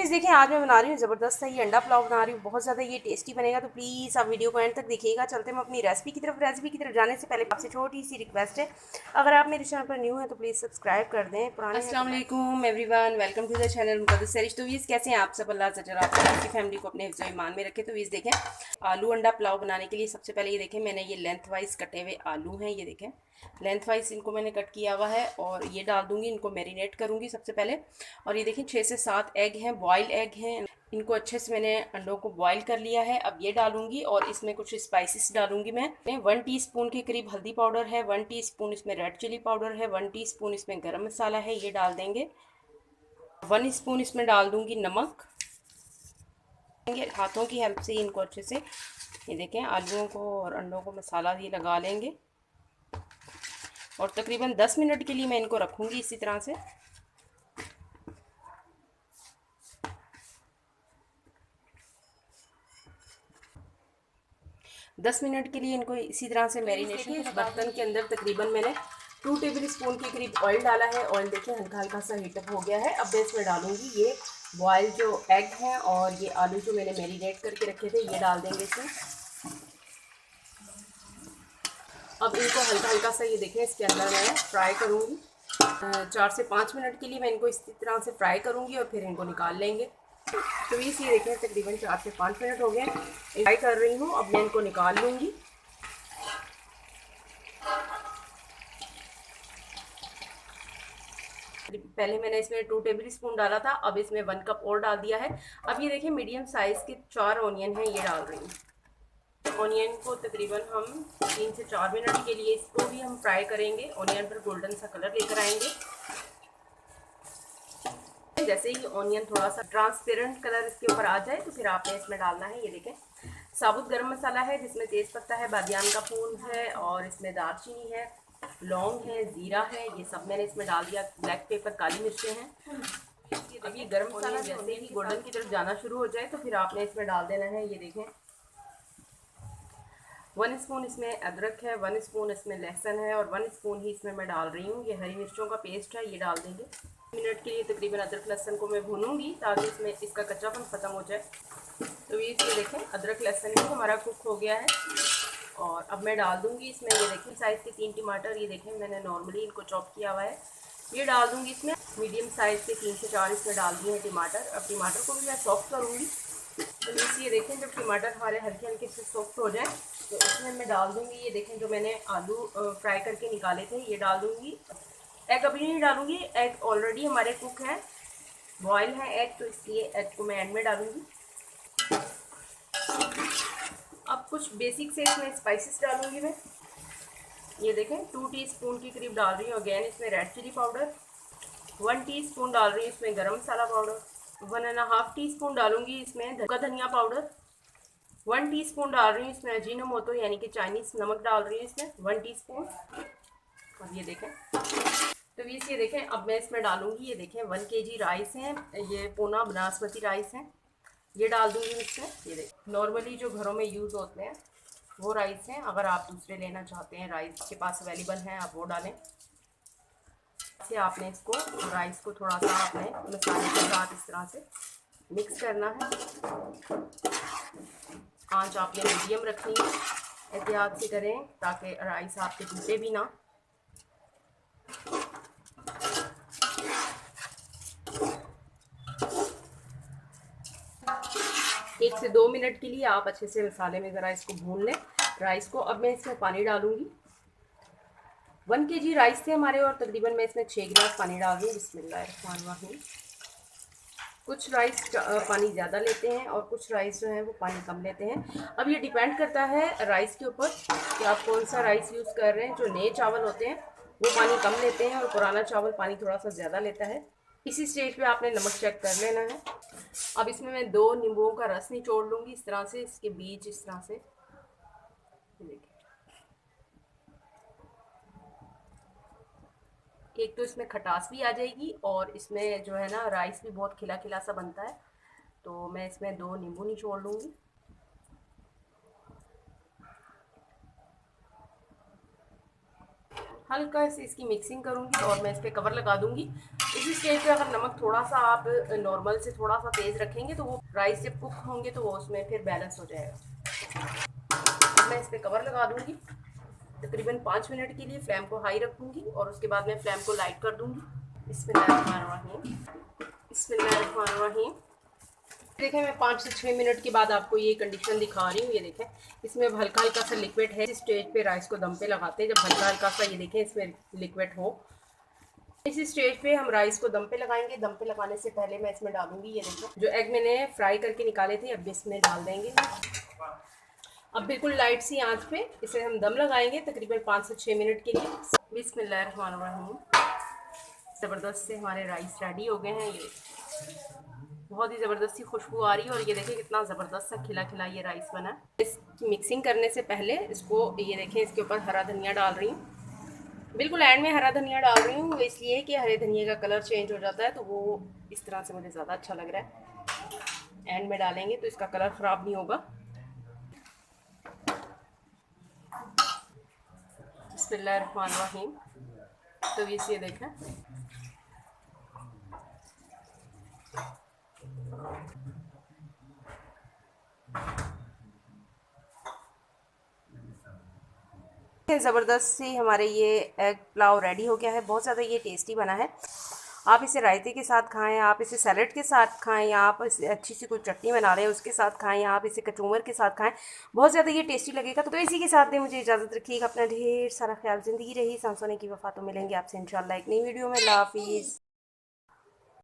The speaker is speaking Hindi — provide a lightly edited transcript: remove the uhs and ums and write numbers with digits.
फ्रेंड्स देखें, आज मैं बना रही हूँ ज़बरदस्त सा ये अंडा पुलाव बना रही हूँ। बहुत ज़्यादा ये टेस्टी बनेगा, तो प्लीज़ आप वीडियो को एंड तक देखिएगा। चलते हैं अपनी रेसिपी की तरफ जाने से पहले आपसे छोटी सी रिक्वेस्ट है, अगर आप मेरे चैनल पर न्यू हैं तो प्लीज़ सब्सक्राइब कर दें। पुराने अस्सलाम वालेकुम everyone, welcome to the channel Muqaddas Sairish. तो वीज़ कैसे हैं आप सब? अल्लाह से आप आपकी फैमिली को अपने हिफ्ज़ ईमान में रखे। तो वीज़ देखें, आलू अंडा पुलाव बनाने के लिए सबसे पहले ये देखें, मैंने ये लेंथ वाइज कटे हुए आलू हैं। ये देखें, लेंथ वाइज इनको मैंने कट किया हुआ है और ये डाल दूंगी, इनको मैरिनेट करूंगी सबसे पहले। और ये देखें 6 से 7 एग हैं, बॉयल एग हैं। इनको अच्छे से मैंने अंडों को बॉईल कर लिया है। अब ये डालूंगी और इसमें कुछ स्पाइसेस डालूंगी मैं। 1 टीस्पून के करीब हल्दी पाउडर है, 1 टीस्पून इसमें रेड चिली पाउडर है, 1 टीस्पून इसमें गरम मसाला है, ये डाल देंगे। 1 स्पून इसमें डाल दूंगी नमक। हाथों की हेल्प से इनको अच्छे से, ये देखें, आलूओं को और अंडों को मसाला ये लगा लेंगे और तकरीबन 10 मिनट के लिए मैं इनको रखूंगी इसी तरह से। 10 मिनट के लिए इनको इसी तरह से मैरिनेशन। इस बर्तन के अंदर तकरीबन मैंने 2 टेबल स्पून के करीब ऑयल डाला है। ऑयल देखिए हल्का हल्का सा हीटअप हो गया है। अब मैं इसमें डालूंगी ये बॉयल जो एग हैं और ये आलू जो मैंने मैरिनेट करके रखे थे, ये डाल देंगे इसमें। अब इनको हल्का हल्का सा, ये देखें, इसके अंदर मैं फ्राई करूँगी। 4 से 5 मिनट के लिए मैं इनको इसी तरह से फ्राई करूँगी और फिर इनको निकाल लेंगे। तो इस ये देखें, तकरीबन 4 से 5 मिनट हो गए फ्राई कर रही हूँ। अब मैं इनको निकाल लूँगी। पहले मैंने इसमें 2 टेबल स्पून डाला था, अब इसमें 1 कप और डाल दिया है। अब ये देखिए, मीडियम साइज़ के 4 ऑनियन हैं, ये डाल रही हूँ। ऑनियन को तकरीबन हम 3 से 4 मिनट के लिए इसको भी हम फ्राई करेंगे। ऑनियन पर गोल्डन सा कलर लेकर आएंगे। जैसे ही ऑनियन थोड़ा सा ट्रांसपेरेंट कलर इसके ऊपर आ जाए तो फिर आपने इसमें डालना है, ये देखें, साबुत गरम मसाला है, जिसमें तेज़ पत्ता है, बादियान का फूल है और इसमें दालचीनी है, लौंग है, ज़ीरा है, ये सब मैंने इसमें डाल दिया। ब्लैक पेपर, काली मिर्चें हैं। अब ये गरम मसाला जैसे ही गोल्डन की तरफ जाना शुरू हो जाए तो फिर आपने इसमें डाल देना है, ये देखें, 1 स्पून इसमें अदरक है, 1 स्पून इसमें लहसुन है और 1 स्पून ही इसमें मैं डाल रही हूँ ये हरी मिर्चों का पेस्ट है, ये डाल देंगे। मिनट के लिए तकरीबन अदरक लहसुन को मैं भूनूंगी ताकि इसमें इसका कच्चापन ख़त्म हो जाए। तो ये देखें, अदरक लहसुन भी हमारा कुक हो गया है और अब मैं डाल दूंगी इसमें, ये देखें, साइज़ के 3 टमाटर, ये देखें मैंने नॉर्मली इनको चॉप किया हुआ है, ये डाल दूंगी इसमें। मीडियम साइज़ के 3 से 4 इसमें डाल दिए हैं टमाटर। अब टमाटर को भी मैं सॉफ्ट करूँगी। तो ये देखें, जब टमाटर हमारे हल्के हल्के से सॉफ्ट हो जाए तो इसमें मैं डाल दूंगी, ये देखें, जो मैंने आलू फ्राई करके निकाले थे, ये डाल दूंगी। एग अभी नहीं डालूंगी, एग ऑलरेडी हमारे कुक हैं, बॉयल है एग, तो इसलिए एग को मैं एंड में डालूंगी। अब कुछ बेसिक से इसमें स्पाइसेस डालूंगी मैं, ये देखें, 2 टीस्पून के करीब डाल रही हूँ अगेन इसमें रेड चिली पाउडर, 1 टीस्पून डाल रही हूँ इसमें गरम मसाला पाउडर, 1.5 टीस्पून डालूंगी इसमें धनिया पाउडर, 1 टीस्पून डाल रही हूँ इसमें अजीनोमोटो यानी कि चाइनीज़ नमक डाल रही हूँ इसमें 1 टीस्पून। और ये देखें, तो ये देखें, अब मैं इसमें डालूंगी, ये देखें, 1 केजी राइस हैं, ये पूना बासमती राइस हैं, ये डाल दूंगी इसमें। ये देखें, नॉर्मली जो घरों में यूज़ होते हैं वो राइस हैं, अगर आप दूसरे लेना चाहते हैं, राइस के पास अवेलेबल हैं, आप वो डालें। से आपने इसको, राइस को थोड़ा सा आपने मसाले के साथ इस तरह से मिक्स करना है। आंच आपने मीडियम रखनी है, एहतियात से करें ताकि राइस आपके टूटे भी ना। एक से 2 मिनट के लिए आप अच्छे से मसाले में ज़रा इसको भून लें राइस को। अब मैं इसमें पानी डालूंगी। 1 केजी राइस थे हमारे और तकरीबन मैं इसमें 6 गिलास पानी डाल दूँ। बिस्मिल्लाहिर्रहमानिर्रहीम। कुछ राइस पानी ज़्यादा लेते हैं और कुछ राइस जो है वो पानी कम लेते हैं। अब ये डिपेंड करता है राइस के ऊपर कि आप कौन सा राइस यूज़ कर रहे हैं। जो नए चावल होते हैं वो पानी कम लेते हैं और पुराना चावल पानी थोड़ा सा ज़्यादा लेता है। इसी स्टेज पे आपने नमक चेक कर लेना है। अब इसमें मैं 2 नींबुओं का रस निचोड़ लूँगी इस तरह से, इसके बीज इस तरह से, देखिए, एक तो इसमें खटास भी आ जाएगी और इसमें जो है ना राइस भी बहुत खिला खिला सा बनता है। तो मैं इसमें 2 नींबू निचोड़ लूँगी। हल्का से इसकी मिक्सिंग करूँगी और मैं इस पर कवर लगा दूँगी। इसी स्टेज पे अगर नमक थोड़ा सा आप नॉर्मल से थोड़ा सा तेज़ रखेंगे तो वो राइस जब कुक होंगे तो वो उसमें फिर बैलेंस हो जाएगा। अब मैं इस पर कवर लगा दूँगी तकरीबन 5 मिनट के लिए। फ्लेम को हाई रखूँगी और उसके बाद मैं फ्लेम को लाइट कर दूँगी। बिस्मिल्लाहिर्रहमानिर्रहीम। देखें मैं 5 से 6 मिनट के बाद आपको ये कंडीशन दिखा रही हूँ। ये देखें इसमें हल्का हल्का सा लिक्विड है। इस स्टेज पे राइस को दम पे लगाते हैं जब हल्का हल्का सा ये देखें इसमें लिक्विड हो। इसी स्टेज पे हम राइस को दम पे लगाएंगे। दम पे लगाने से पहले मैं इसमें डालूंगी, ये देखें जो एग मैंने फ्राई करके निकाले थे अब इसमें डाल देंगे। अब बिल्कुल लाइट सी आंच पे इसे हम दम लगाएंगे तकरीबन 5 से 6 मिनट के लिए। बिस्मिल्लाहिर्रहमानिर्रहीम। ज़बरदस्त से हमारे राइस रेडी हो गए हैं। ये बहुत ही ज़बरदस्ती खुशबू आ रही है और ये देखें कितना ज़बरदस्त सा खिला खिला ये राइस बना। इसकी मिक्सिंग करने से पहले इसको ये देखें इसके ऊपर हरा धनिया डाल रही हूँ। बिल्कुल एंड में हरा धनिया डाल रही हूँ इसलिए कि हरे धनिया का कलर चेंज हो जाता है तो वो इस तरह से मुझे ज़्यादा अच्छा लग रहा है। एंड में डालेंगे तो इसका कलर ख़राब नहीं होगा। बिस्मिल्लाहिर्रहमानिर्रहीम। तो ये देखें ज़बरदस्त सी हमारे ये एग पुलाव रेडी हो गया है। बहुत ज़्यादा ये टेस्टी बना है। आप इसे रायते के साथ खाएं, आप इसे सैलेड के साथ खाएं, या आप इसे अच्छी सी कोई चटनी बना रहे हैं उसके साथ खाएं, या आप इसे कचूमर के साथ खाएं। बहुत ज़्यादा ये टेस्टी लगेगा। तो इसी के साथ दे मुझे इजाज़त रखिएगा। अपना ढेर सारा ख्याल। ज़िंदगी रही सांसों की वफ़ा। तो मिलेंगे आपसे इंशाल्लाह एक नई वीडियो में। अल्लाह हाफिज़।